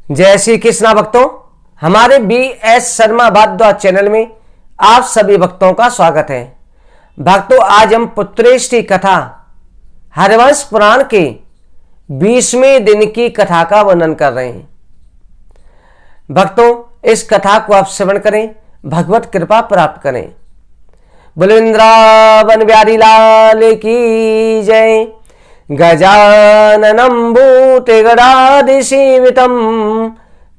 जय श्री कृष्णा भक्तों, हमारे BS शर्मा भारद्वाज चैनल में आप सभी भक्तों का स्वागत है। भक्तों, आज हम पुत्रेष्टि कथा हरिवंश पुराण के 20वें दिन की कथा का वर्णन कर रहे हैं। भक्तों, इस कथा को आप श्रवण करें, भगवत कृपा प्राप्त करें। बुलेन्द्रावन बिहारी लाल की जय। गजाननं भूतगणाधिसेवितं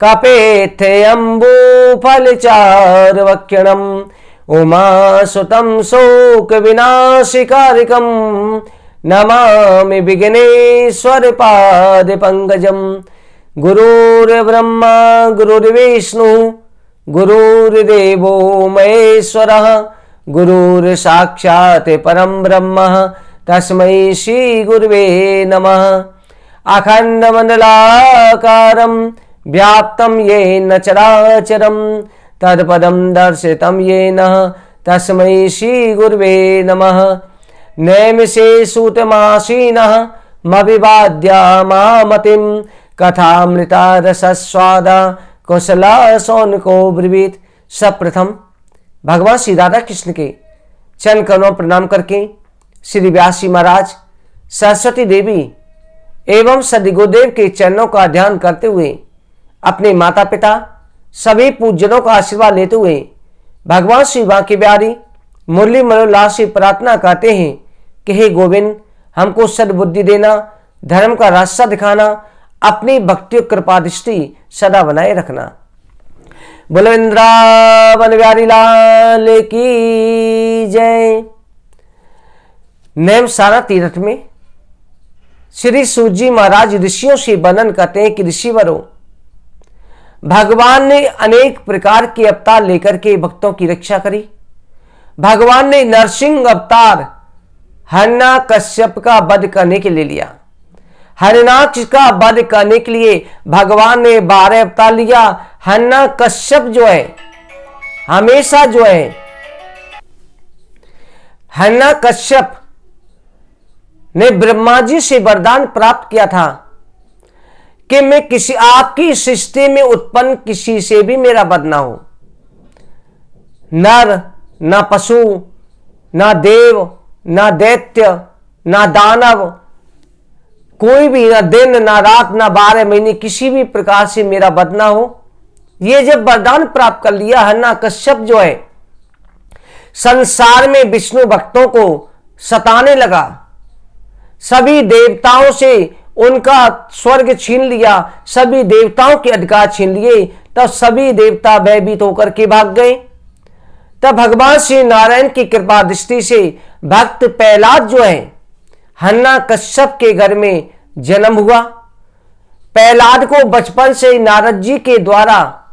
कपेथ्यम्बुफलचारुवक्यणं उमासुतं शोकविनाशकारिकं नमामि विघ्नेश्वरपादपङ्कजं। गुरुर्ब्रह्मा गुरुर्विष्णु गुरुर्देवो महेश्वरः गुरुर्साक्षात् परं ब्रह्म तस्मै श्री गुरुवे नमः। अखंडमंडलाकारं व्याप्तं येन चराचरं तत्पदं दर्शितं येन तस्मै श्री गुरुवे नमः। नैमिषे सूतमासीनः मविवाद्या मामतिं कथामृता रसस्वादा कौशला सौनको ब्रवीत। सप्रथम भगवान श्री राधा कृष्ण के चरण कमलों प्रणाम करके श्री व्यास जी महाराज, सरस्वती देवी एवं सदि गुरुदेव के चरणों का ध्यान करते हुए अपने माता पिता सभी पूज्यनों का आशीर्वाद लेते हुए भगवान श्री बांके बिहारी मुरली मनोल्लास से प्रार्थना करते हैं कि हे गोविंद, हमको सद्बुद्धि देना, धर्म का रास्ता दिखाना, अपनी भक्ति कृपा दृष्टि सदा बनाए रखना। बोलो वृंदावन बिहारी लाल की जय। नैमिषारण्य तीर्थ में श्री सूत जी महाराज ऋषियों से वर्णन करते हैं कि ऋषिवरों, भगवान ने अनेक प्रकार के अवतार लेकर के भक्तों की रक्षा करी। भगवान ने नरसिंह अवतार हिरण्यकश्यप का वध करने के लिए लिया। हिरण्याक्ष का वध करने के लिए भगवान ने 12 अवतार लिया। हिरण्यकश्यप जो है, हमेशा जो है, हिरण्यकश्यप ने ब्रह्मा जी से वरदान प्राप्त किया था कि मैं किसी आपकी सृष्टि में उत्पन्न किसी से भी मेरा वध ना हो। नर, ना पशु, ना देव, ना दैत्य, ना दानव, कोई भी, ना दिन ना रात ना 12 महीने किसी भी प्रकार से मेरा वध ना हो। ये जब वरदान प्राप्त कर लिया, हिरण्यकश्यप जो है संसार में विष्णु भक्तों को सताने लगा। सभी देवताओं से उनका स्वर्ग छीन लिया, सभी देवताओं के अधिकार छीन लिए। तब सभी देवता भयभीत होकर के भाग गए। तब भगवान श्री नारायण की कृपा दृष्टि से भक्त प्रहलाद जो है हिरण्यकश्यप के घर में जन्म हुआ। प्रहलाद को बचपन से नारद जी के द्वारा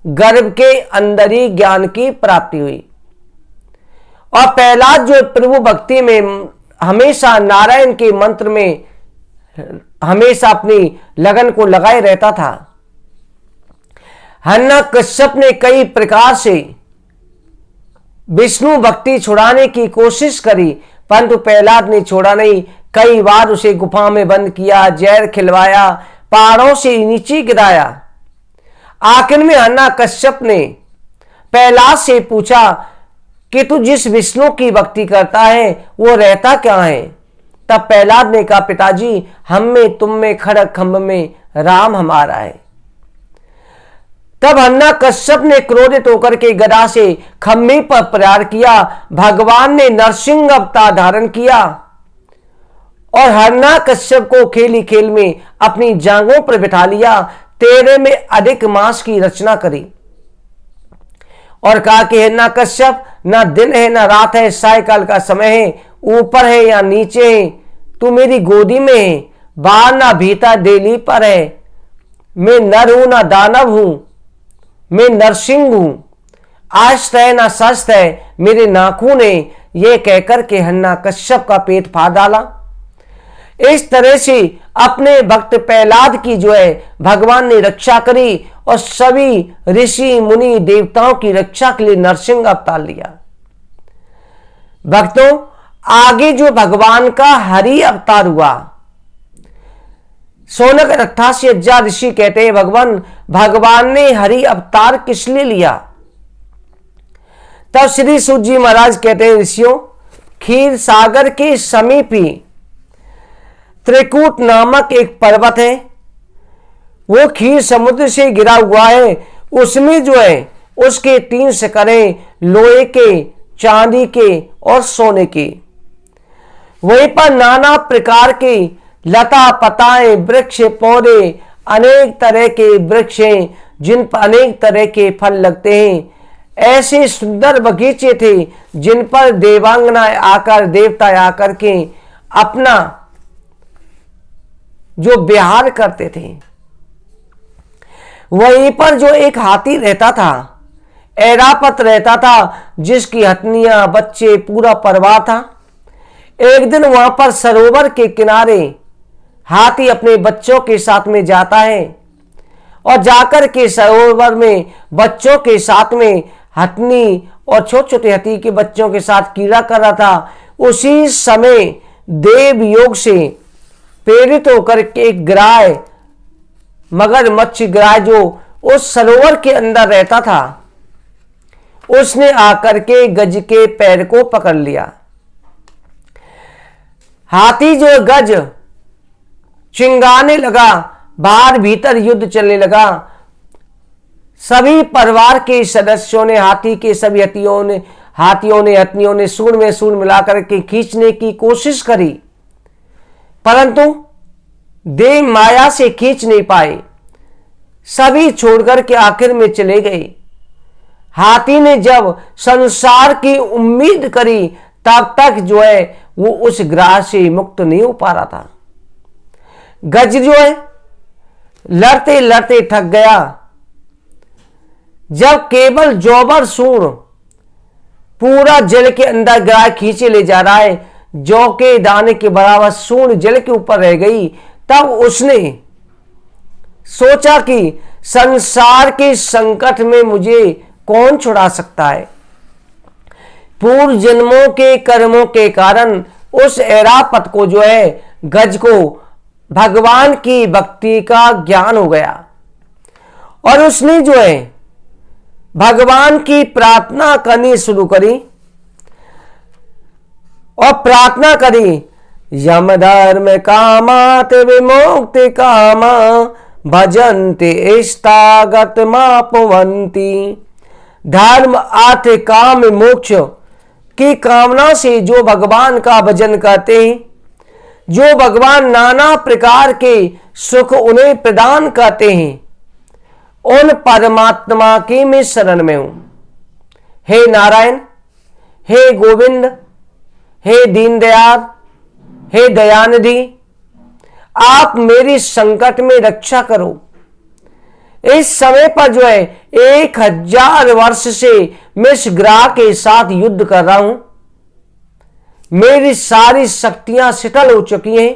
गर्भ के अंदर ही ज्ञान की प्राप्ति हुई और प्रहलाद जो प्रभु भक्ति में हमेशा नारायण के मंत्र में हमेशा अपनी लगन को लगाए रहता था। हिरण्यकश्यप ने कई प्रकार से विष्णु भक्ति छुड़ाने की कोशिश करी, परंतु प्रहलाद ने छोड़ा नहीं। कई बार उसे गुफा में बंद किया, जहर खिलवाया, पहाड़ों से नीचे गिराया। आखिर में हिरण्यकश्यप ने प्रहलाद से पूछा कि तू जिस विष्णु की भक्ति करता है वो रहता क्या है? तब प्रहलाद ने कहा, पिताजी, हम में तुम में खड़ग खंभ में राम हमारा है। तब हिरण्यकश्यप ने क्रोधित होकर के गदा से खंभे पर प्रहार किया। भगवान ने नरसिंह अवतार धारण किया और हिरण्यकश्यप को खेली खेल में अपनी जांघों पर बिठा लिया। 13 में अधिक मास की रचना करी और कहा कि हिरण्यकश्यप, ना दिन है ना रात है, सायकाल का समय है, ऊपर है या नीचे है, तू मेरी गोदी में है, बाहर ना भीतर देली पर है। मैं नर हूं ना दानव हूं, मैं नरसिंह हूं, आस्त है ना शस्त्र है, मेरे नाखून है। ये कहकर के हिरण्यकश्यप का पेट फाड़ डाला। इस तरह से अपने भक्त प्रहलाद की जो है भगवान ने रक्षा करी और सभी ऋषि मुनि देवताओं की रक्षा के लिए नरसिंह अवतार लिया। भक्तों, आगे जो भगवान का हरि अवतार हुआ, सोनक 88,000 ऋषि कहते हैं भगवान ने हरि अवतार किस लिए लिया। तब श्री सूत जी महाराज कहते हैं, ऋषियों, क्षीर सागर के समीप ही त्रिकूट नामक एक पर्वत है, वो क्षीर समुद्र से गिरा हुआ है। उसमें जो है उसके 3 शिखरें लोहे के, चांदी के और सोने के। वहीं पर नाना प्रकार के लता पताएं, वृक्ष पौधे, अनेक तरह के वृक्ष हैं जिन पर अनेक तरह के फल लगते हैं। ऐसे सुंदर बगीचे थे जिन पर देवांगनाएं आकर, देवता आकर के अपना जो विहार करते थे। वहीं पर जो एक हाथी रहता था, ऐरापत रहता था, जिसकी हथनियां, बच्चे, पूरा परिवार था। एक दिन वहां पर सरोवर के किनारे हाथी अपने बच्चों के साथ में जाता है और जाकर के सरोवर में बच्चों के साथ में हथनी और छोटे छोटे हाथी के बच्चों के साथ क्रीड़ा कर रहा था। उसी समय देव योग से प्रेरित होकर के एक ग्राह, मगरमच्छ ग्राह जो उस सरोवर के अंदर रहता था, उसने आकर के गज के पैर को पकड़ लिया। हाथी जो गज चिंगाने लगा, बाहर भीतर युद्ध चलने लगा। सभी परिवार के सदस्यों ने, हाथी के सभी हथनियों ने सूंड में सूंड मिलाकर के खींचने की कोशिश करी, परंतु देव माया से खींच नहीं पाए। सभी छोड़कर के आखिर में चले गए। हाथी ने जब संसार की उम्मीद करी, तब तक जो है वो उस ग्राह से मुक्त नहीं हो पा रहा था। गज जो है लड़ते लड़ते थक गया। जब केवल जौबर सूंड पूरा जल के अंदर ग्राह खींचे ले जा रहा है, जौ के दाने के बराबर सूंड जल के ऊपर रह गई, तब उसने सोचा कि संसार के संकट में मुझे कौन छुड़ा सकता है। पूर्व जन्मों के कर्मों के कारण उस ऐरापत को जो है गज को भगवान की भक्ति का ज्ञान हो गया और उसने जो है भगवान की प्रार्थना करनी शुरू करी और प्रार्थना करी, यम धर्म कामात विमुक्ति कामा भजन्ति इष्टागत मापवंती। धर्म, अर्थ, काम, मोक्ष की कामना से जो भगवान का भजन करते हैं, जो भगवान नाना प्रकार के सुख उन्हें प्रदान करते हैं, उन परमात्मा की मैं शरण में हूं। हे नारायण, हे गोविंद, हे दीनदयाल, हे दयानिधि, आप मेरी संकट में रक्षा करो। इस समय पर जो है 1000 वर्ष से मैं इस ग्राह के साथ युद्ध कर रहा हूं। मेरी सारी शक्तियां शिथिल हो चुकी हैं।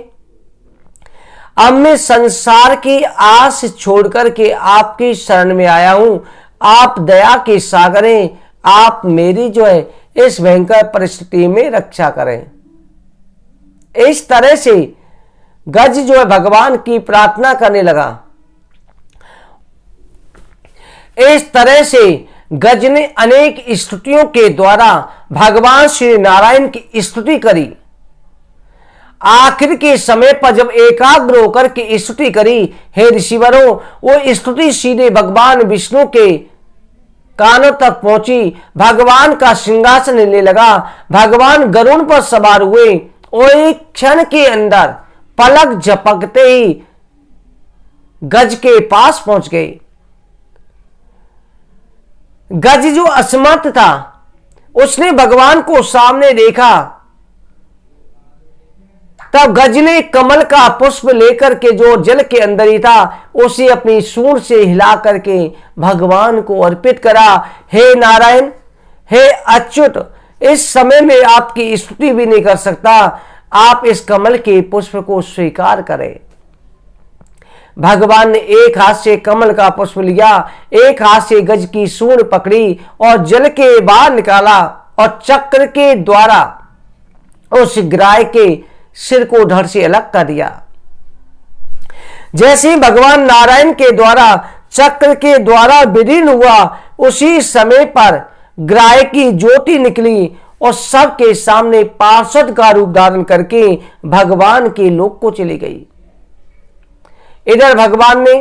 अब मैं संसार की आस छोड़कर के आपकी शरण में आया हूं। आप दया के सागर हैं, आप मेरी जो है इस भयंकर परिस्थिति में रक्षा करें। इस तरह से गज जो है भगवान की प्रार्थना करने लगा। इस तरह से गज ने अनेक स्तुतियों के द्वारा भगवान श्री नारायण की स्तुति करी। आखिर के समय पर जब एकाग्र होकर के स्तुति करी, हे ऋषिवरों, वो स्तुति सीधे भगवान विष्णु के कानों तक पहुंची। भगवान का सिंहासन लेने लगा। भगवान गरुड़ पर सवार हुए और एक क्षण के अंदर पलक झपकते ही गज के पास पहुंच गए। गज जो असमर्थ था, उसने भगवान को सामने देखा। तब गज ने कमल का पुष्प लेकर के जो जल के अंदर ही था, उसे अपनी सूंड से हिला करके भगवान को अर्पित करा। हे नारायण, हे अच्युत, इस समय में आपकी स्तुति भी नहीं कर सकता, आप इस कमल के पुष्प को स्वीकार करें। भगवान ने एक हाथ से कमल का पुष्प लिया, एक हाथ से गज की सूंड पकड़ी और जल के बाहर निकाला और चक्र के द्वारा उस ग्राह के सिर को धड़ से अलग कर दिया। जैसे ही भगवान नारायण के द्वारा चक्र के द्वारा विलीन हुआ, उसी समय पर ग्राह की ज्योति निकली और सबके सामने पार्षद का रूप धारण करके भगवान के लोक को चली गई। इधर भगवान ने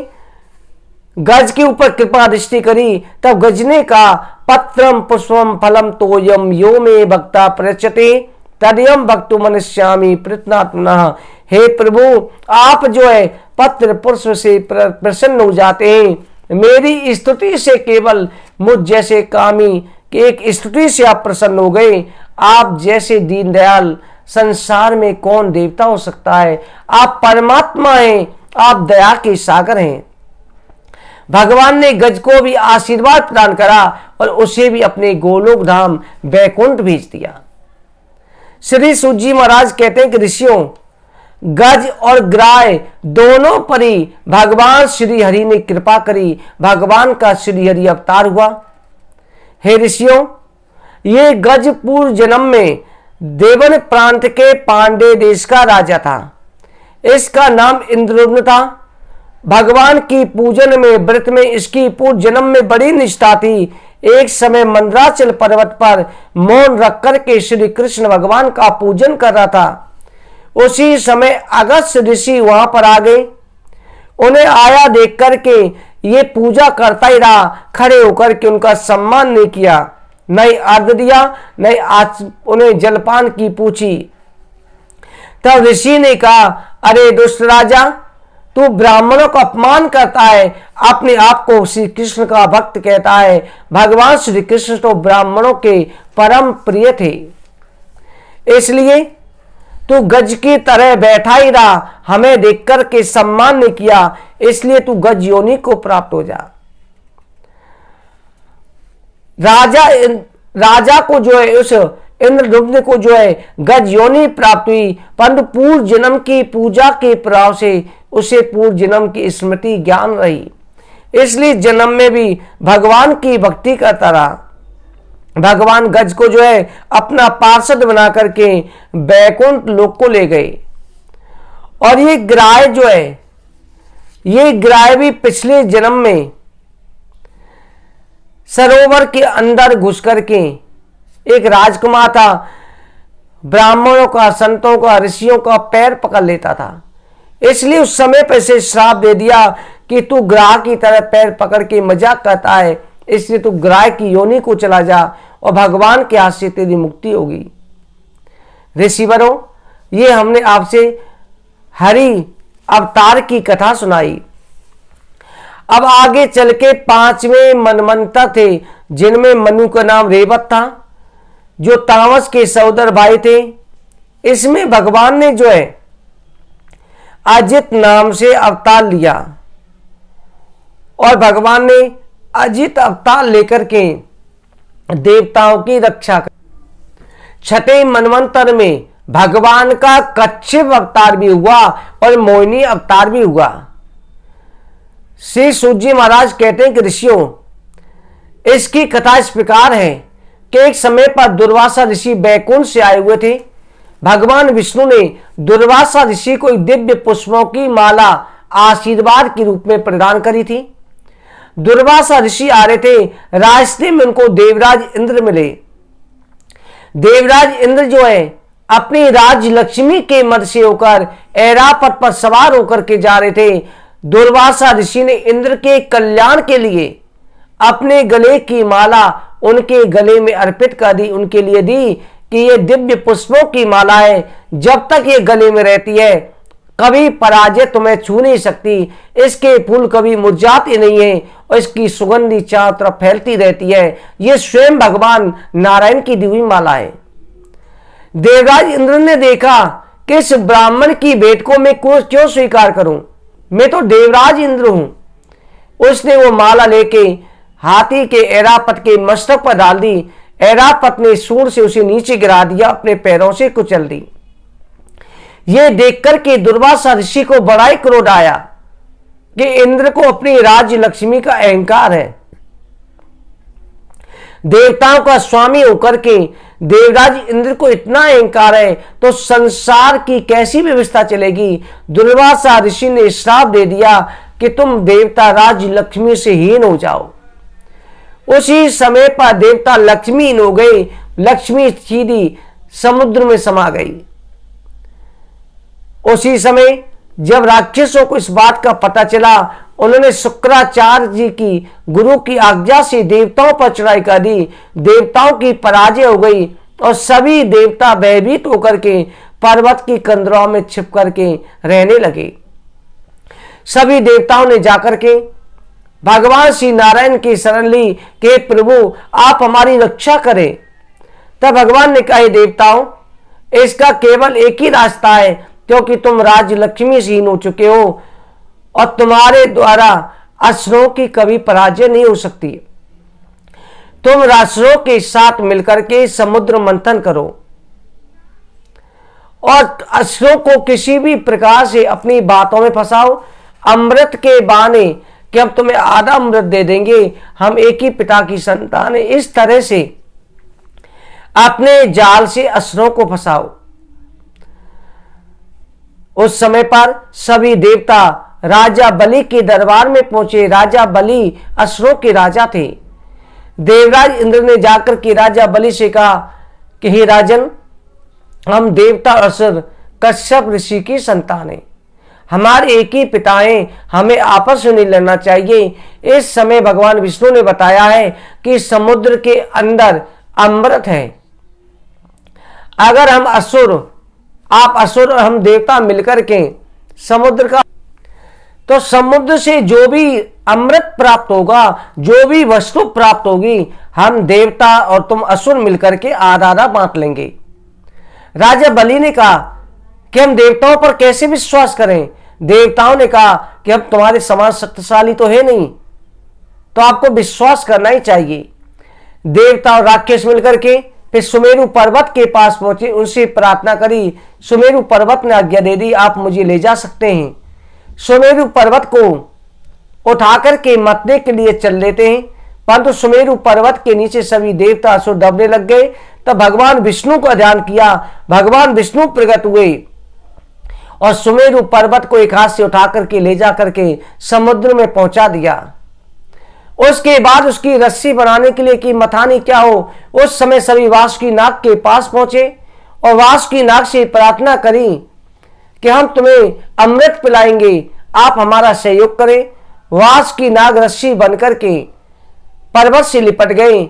गज के ऊपर कृपा दृष्टि करी, तब गज ने कहा, पत्रम पुष्पम फलम तोयम यो मे भक्ता प्रचते तदयम भक्तु मनुष्यामी प्रत्नात्मनः। हे प्रभु, आप जो है पत्र पुष्प से प्रसन्न हो जाते हैं, मेरी स्तुति से केवल मुझ जैसे कामी कि एक स्तुति से आप प्रसन्न हो गए। आप जैसे दीनदयाल संसार में कौन देवता हो सकता है। आप परमात्मा हैं, आप दया के सागर हैं। भगवान ने गज को भी आशीर्वाद प्रदान करा और उसे भी अपने गोलोक धाम बैकुंठ भेज दिया। श्री सूत जी महाराज कहते हैं कि ऋषियों, गज और ग्राह दोनों पर ही भगवान श्री हरि ने कृपा करी। भगवान का श्री हरि अवतार हुआ। हे ऋषियों, ये गज पूर्व जन्म में देवन प्रांत के पांडे देश का राजा था। इसका नाम इंद्रद्युम्न था। भगवान की पूजन में, व्रत में इसकी पूर्व जन्म में बड़ी निष्ठा थी। एक समय मंदराचल पर्वत पर मौन रख करके श्री कृष्ण भगवान का पूजन कर रहा था। उसी समय अगस्त्य ऋषि वहां पर आ गए। उन्हें आया देख करके ये पूजा करता ही रहा, खड़े होकर के उनका सम्मान नहीं किया, न ही अर्घ्य दिया, न ही उन्हें जलपान की पूछी। तब ऋषि ने कहा, अरे दुष्ट राजा, तू ब्राह्मणों का अपमान करता है, अपने आप को श्री कृष्ण का भक्त कहता है। भगवान श्री कृष्ण तो ब्राह्मणों के परम प्रिय थे, इसलिए तू गज की तरह बैठा ही रहा, हमें देखकर के सम्मान नहीं किया, इसलिए तू गज योनि को प्राप्त हो जा। राजा को जो है, उस इंद्रद्युम्न को जो है गज योनि प्राप्त हुई, परंतु पूर्व जन्म की पूजा के प्रभाव से उसे पूर्व जन्म की स्मृति ज्ञान रही, इसलिए जन्म में भी भगवान की भक्ति करता रहा। भगवान गज को जो है अपना पार्षद बना करके बैकुंठ लोक को ले गए। और ये ग्राह जो है, ये ग्राह भी पिछले जन्म में सरोवर के अंदर घुस करके एक राजकुमार था, ब्राह्मणों का, संतों का, ऋषियों का पैर पकड़ लेता था। इसलिए उस समय पर से श्राप दे दिया कि तू ग्राह की तरह पैर पकड़ के मजाक करता है, इसलिए तू ग्राह की योनि को चला जा और भगवान के हाथ से तेरी मुक्ति होगी। ऋषिवरों, ये हमने आपसे हरि अवतार की कथा सुनाई। अब आगे चल के 5वें मनवंतर थे, जिनमें मनु का नाम रेवत था, जो तामस के सहोदर भाई थे। इसमें भगवान ने जो है अजित नाम से अवतार लिया और भगवान ने अजित अवतार लेकर के देवताओं की रक्षा कर। 6वें मनवंतर में भगवान का कच्छप अवतार भी हुआ और मोहिनी अवतार भी हुआ। श्री सूत जी महाराज कहते हैं कि ऋषियों, इसकी कथा इस प्रकार है कि एक समय पर दुर्वासा ऋषि बैकुंठ से आए हुए थे। भगवान विष्णु ने दुर्वासा ऋषि को एक दिव्य पुष्पों की माला आशीर्वाद के रूप में प्रदान करी थी। दुर्वासा ऋषि आ रहे थे, रास्ते में उनको देवराज इंद्र मिले। देवराज इंद्र जो है अपनी राज लक्ष्मी के मद से होकर ऐरावत पर सवार होकर के जा रहे थे। दुर्वासा ऋषि ने इंद्र के कल्याण के लिए अपने गले की माला उनके गले में अर्पित कर दी, उनके लिए दी कि ये दिव्य पुष्पों की माला है, जब तक ये गले में रहती है कभी पराजय तुम्हें छू नहीं सकती, इसके फूल कभी मुरझाते नहीं है और इसकी सुगंधी चारों तरफ फैलती रहती है। ये स्वयं भगवान नारायण की दी हुई माला है। देवराज इंद्र ने देखा कि इस ब्राह्मण की भेंट को मैं क्यों स्वीकार करूं, मैं तो देवराज इंद्र हूं। उसने वो माला लेके हाथी के ऐरावत के मस्तक पर डाल दी। ऐरावत ने सूंड से उसे नीचे गिरा दिया, अपने पैरों से कुचल दी। यह देखकर के दुर्वासा ऋषि को बड़ा ही क्रोध आया कि इंद्र को अपनी राज्य लक्ष्मी का अहंकार है। देवताओं का स्वामी होकर के देवराज इंद्र को इतना अहंकार है तो संसार की कैसी व्यवस्था चलेगी। दुर्वासा ऋषि ने श्राप दे दिया कि तुम देवता राज लक्ष्मी से हीन हो जाओ। उसी समय पर देवता लक्ष्मीहीन हो गए, लक्ष्मी सीधी समुद्र में समा गई। उसी समय जब राक्षसों को इस बात का पता चला, उन्होंने शुक्राचार्य जी की गुरु की आज्ञा से देवताओं पर चढ़ाई कर दी। देवताओं की पराजय हो गई और सभी देवता भयभीत होकर के पर्वत की कंदरों में छिप करके रहने लगे। सभी देवताओं ने जाकर के भगवान श्री नारायण की शरण ली कि प्रभु आप हमारी रक्षा करें। तब भगवान ने कहा, देवताओं इसका केवल एक ही रास्ता है, क्योंकि तुम राज लक्ष्मी से हीन हो चुके हो और तुम्हारे द्वारा असुरों की कभी पराजय नहीं हो सकती। तुम राक्षसों के साथ मिलकर के समुद्र मंथन करो और असुरों को किसी भी प्रकार से अपनी बातों में फंसाओ। अमृत के बहाने कि हम तुम्हें आधा अमृत दे देंगे, हम एक ही पिता की संतान है, इस तरह से अपने जाल से असुरों को फंसाओ। उस समय पर सभी देवता राजा बलि के दरबार में पहुंचे। राजा बलि असुरों के राजा थे। देवराज इंद्र ने जाकर के राजा बलि से कहा कि हे राजन, हम देवता असुर कश्यप ऋषि की संतान हैं, हमारे एक ही पिता हैं, हमें आपस में नहीं लड़ना चाहिए। इस समय भगवान विष्णु ने बताया है कि समुद्र के अंदर अमृत है। अगर हम असुर, आप असुर और हम देवता मिलकर के समुद्र का, तो समुद्र से जो भी अमृत प्राप्त होगा, जो भी वस्तु प्राप्त होगी, हम देवता और तुम असुर मिलकर के आधा आधा बांट लेंगे। राजा बलि ने कहा कि हम देवताओं पर कैसे विश्वास करें। देवताओं ने कहा कि हम तुम्हारे समान शक्तिशाली तो है नहीं, तो आपको विश्वास करना ही चाहिए। देवता और राक्षस मिलकर के फिर सुमेरु पर्वत के पास पहुंचे, उनसे प्रार्थना करी। सुमेरु पर्वत ने आज्ञा दे दी, आप मुझे ले जा सकते हैं। सुमेरु पर्वत को उठा करके मथने के लिए चल लेते हैं, परंतु सुमेरु पर्वत के नीचे सभी देवता असुर दबने लग गए। तब भगवान विष्णु का ध्यान किया, भगवान विष्णु प्रकट हुए और सुमेरु पर्वत को एक हाथ से उठा करके ले जा करके समुद्र में पहुंचा दिया। उसके बाद उसकी रस्सी बनाने के लिए कि मथानी क्या हो, उस समय सभी वासुकी नाग के पास पहुंचे और वासुकी नाग से प्रार्थना करी कि हम तुम्हें अमृत पिलाएंगे, आप हमारा सहयोग करें। वासुकी नाग रस्सी बनकर के पर्वत से लिपट गए।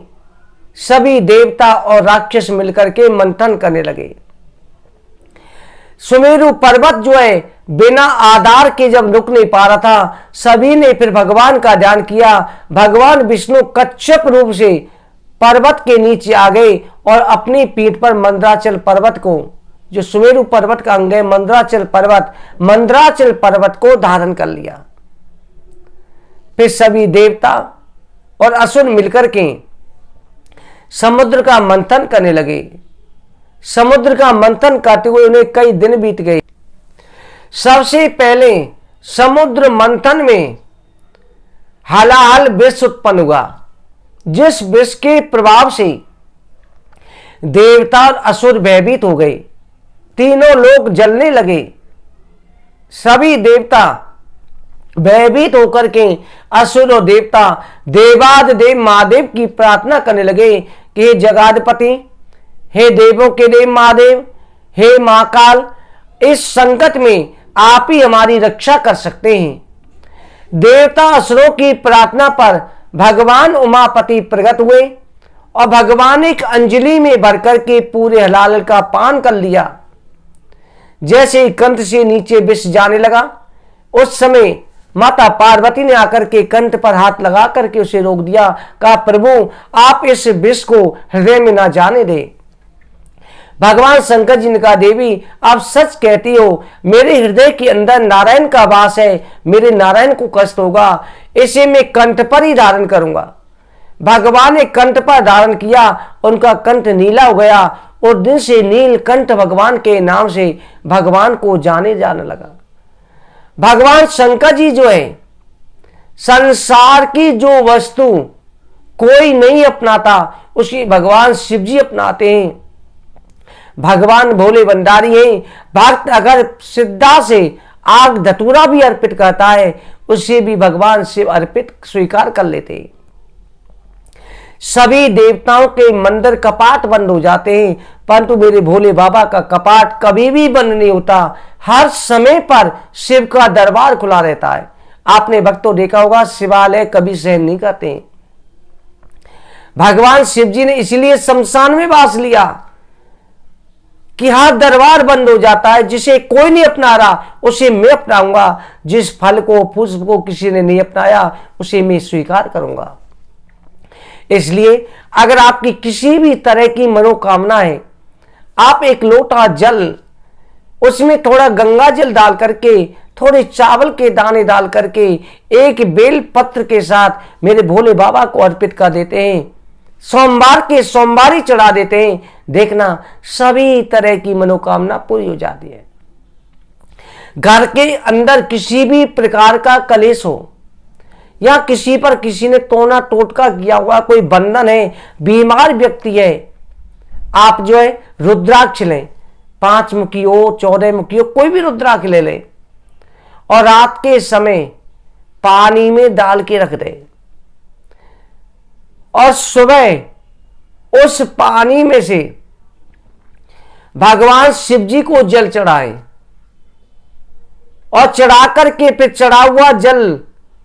सभी देवता और राक्षस मिलकर के मंथन करने लगे। सुमेरु पर्वत जो है बिना आधार के जब रुक नहीं पा रहा था, सभी ने फिर भगवान का ध्यान किया। भगवान विष्णु कच्छप रूप से पर्वत के नीचे आ गए और अपनी पीठ पर मंदराचल पर्वत को, जो सुमेरु पर्वत का अंग है मंदराचल पर्वत को धारण कर लिया। फिर सभी देवता और असुर मिलकर के समुद्र का मंथन करने लगे। समुद्र का मंथन करते हुए उन्हें कई दिन बीत गए। सबसे पहले समुद्र मंथन में हलाहल विष उत्पन्न हुआ, जिस विष के प्रभाव से देवता और असुर भयभीत हो गए। तीनों लोग जलने लगे। सभी देवता भयभीत होकर के असुर और देवता देवाधिदेव महादेव की प्रार्थना करने लगे कि हे जगाधिपति, हे देवों के देव महादेव, हे महाकाल, इस संकट में आप ही हमारी रक्षा कर सकते हैं। देवता असुरों की प्रार्थना पर भगवान उमापति प्रकट हुए और भगवान एक अंजलि में भरकर के पूरे हलाल का पान कर लिया। जैसे कंठ से नीचे विष जाने लगा, उस समय माता पार्वती ने आकर के कंठ पर हाथ लगा करके उसे रोक दिया। कहा, प्रभु आप इस विष को हृदय में ना जाने दे। भगवान शंकर जी ने कहा, देवी आप सच कहती हो, मेरे हृदय के अंदर नारायण का वास है, मेरे नारायण को कष्ट होगा, इसे मैं कंठ पर ही धारण करूंगा। भगवान ने कंठ पर धारण किया, उनका कंठ नीला हो गया और दिन से नीलकंठ भगवान के नाम से भगवान को जाने जाने लगा। भगवान शंकर जी जो है, संसार की जो वस्तु कोई नहीं अपनाता, उसकी भगवान शिव जी अपनाते हैं। भगवान भोले भंडारी हैं। भक्त अगर श्रद्धा से आग धतूरा भी अर्पित करता है, उसे भी भगवान शिव अर्पित स्वीकार कर लेते हैं। सभी देवताओं के मंदिर कपाट बंद हो जाते हैं, परंतु मेरे भोले बाबा का कपाट कभी भी बंद नहीं होता। हर समय पर शिव का दरबार खुला रहता है। आपने भक्तों देखा होगा, शिवालय कभी सहन नहीं करते। भगवान शिव जी ने इसलिए शमशान में वास लिया कि हर दरबार बंद हो जाता है। जिसे कोई नहीं अपना रहा, उसे मैं अपनाऊंगा। जिस फल को, पुष्प को किसी ने नहीं अपनाया, उसे मैं स्वीकार करूंगा। इसलिए अगर आपकी किसी भी तरह की मनोकामना है, आप एक लोटा जल, उसमें थोड़ा गंगा जल डाल करके, थोड़े चावल के दाने डाल करके, एक बेल पत्र के साथ मेरे भोले बाबा को अर्पित कर देते हैं, सोमवार के सोमवारी चढ़ा देते हैं, देखना सभी तरह की मनोकामना पूरी हो जाती है। घर के अंदर किसी भी प्रकार का कलेश हो, या किसी पर किसी ने टोना टोटका किया हुआ, कोई बंधन है, बीमार व्यक्ति है, आप जो है रुद्राक्ष लें, 5 मुखी हो, 14 मुखी हो, कोई भी रुद्राक्ष ले लें और रात के समय पानी में डाल के रख दें और सुबह उस पानी में से भगवान शिव जी को जल चढ़ाएं और चढ़ा करके फिर चढ़ा हुआ जल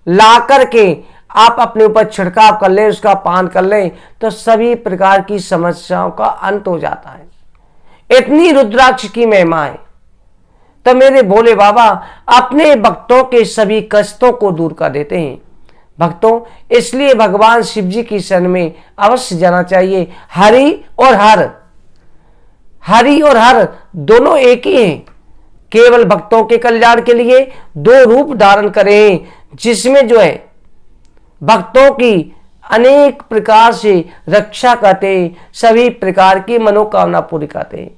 ला करके आप अपने ऊपर छिड़काव कर लें, उसका पान कर लें, तो सभी प्रकार की समस्याओं का अंत हो जाता है। इतनी रुद्राक्ष की महिमा है। तो मेरे भोले बाबा अपने भक्तों के सभी कष्टों को दूर कर देते हैं। भक्तों, इसलिए भगवान शिव जी की शरण में अवश्य जाना चाहिए। हरि और हर, हरि और हर दोनों एक ही हैं। केवल भक्तों के कल्याण के लिए 2 रूप धारण करें, जिसमें जो है भक्तों की अनेक प्रकार से रक्षा करते, सभी प्रकार की मनोकामना पूरी करते।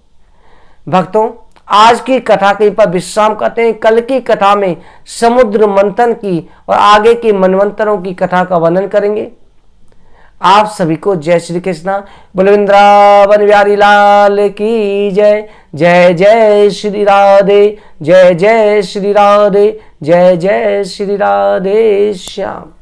भक्तों, आज की कथा के पर विश्राम करते हैं। कल की कथा में समुद्र मंथन की और आगे के मनवंतरों की कथा का वर्णन करेंगे। आप सभी को जय श्री कृष्णा। बलविंद्रावन बिहारी लाल की जय। जय जय श्री राधे, जय जय श्री राधे, जय जय श्री राधे श्याम।